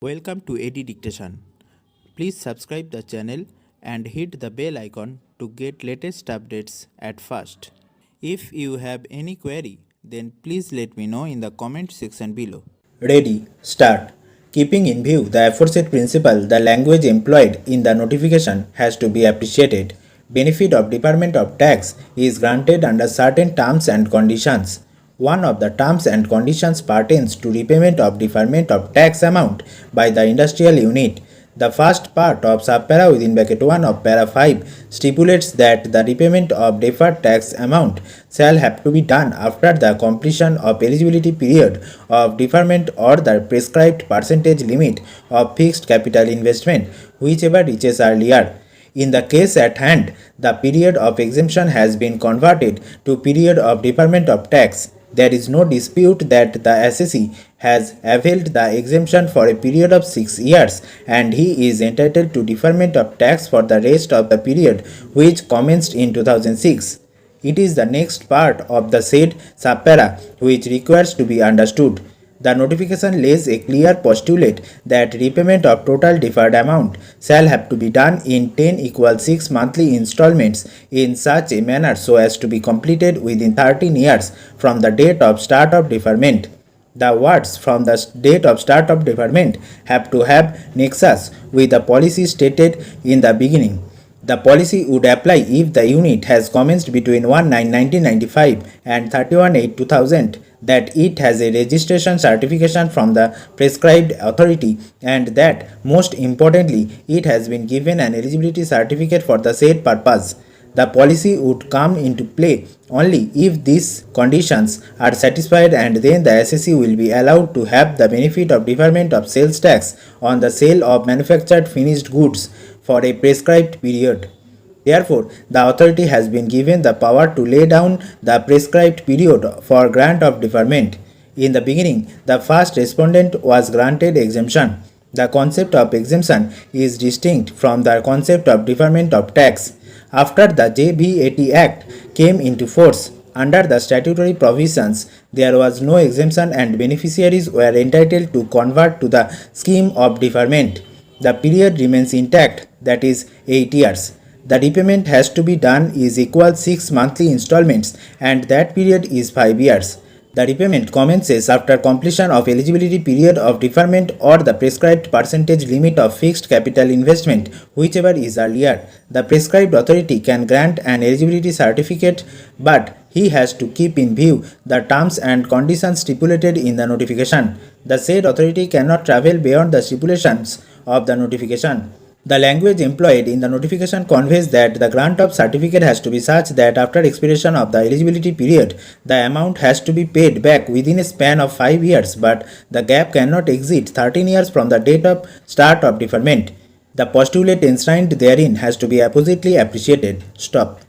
Welcome to AD Dictation. Please subscribe the channel and hit the bell icon to get latest updates at first. If you have any query, then please let me know in the comment section below. Ready, start. Keeping in view the aforesaid principle, the language employed in the notification has to be appreciated. Benefit of Department of Tax is granted under certain terms and conditions. One of the terms and conditions pertains to repayment of deferment of tax amount by the industrial unit. The first part of subpara within bracket 1 of para 5 stipulates that the repayment of deferred tax amount shall have to be done after the completion of eligibility period of deferment or the prescribed percentage limit of fixed capital investment, whichever reaches earlier. In the case at hand, the period of exemption has been converted to period of deferment of tax. There is no dispute that the assessee has availed the exemption for a period of 6 years and he is entitled to deferment of tax for the rest of the period which commenced in 2006. It is the next part of the said subpara which requires to be understood. The notification lays a clear postulate that repayment of total deferred amount shall have to be done in 10 equal 6 monthly installments in such a manner so as to be completed within 13 years from the date of start of deferment. The words from the date of start of deferment have to have nexus with the policy stated in the beginning. The policy would apply if the unit has commenced between 1/9/1995 and 31/8/2000, that it has a registration certification from the prescribed authority, and that, most importantly, it has been given an eligibility certificate for the said purpose. The policy would come into play only if these conditions are satisfied, and then the assessee will be allowed to have the benefit of deferment of sales tax on the sale of manufactured finished goods for a prescribed period. Therefore, the authority has been given the power to lay down the prescribed period for grant of deferment. In the beginning, the first respondent was granted exemption. The concept of exemption is distinct from the concept of deferment of tax. After the JBAT Act came into force, under the statutory provisions, there was no exemption and beneficiaries were entitled to convert to the scheme of deferment. The period remains intact, that is 8 years. The repayment has to be done is equal 6 monthly installments and that period is 5 years. The repayment commences after completion of eligibility period of deferment or the prescribed percentage limit of fixed capital investment, whichever is earlier. The prescribed authority can grant an eligibility certificate, but he has to keep in view the terms and conditions stipulated in the notification. The said authority cannot travel beyond the stipulations of the notification. The language employed in the notification conveys that the grant of certificate has to be such that after expiration of the eligibility period, the amount has to be paid back within a span of 5 years, but the gap cannot exceed 13 years from the date of start of deferment. The postulate enshrined therein has to be appositely appreciated. Stop.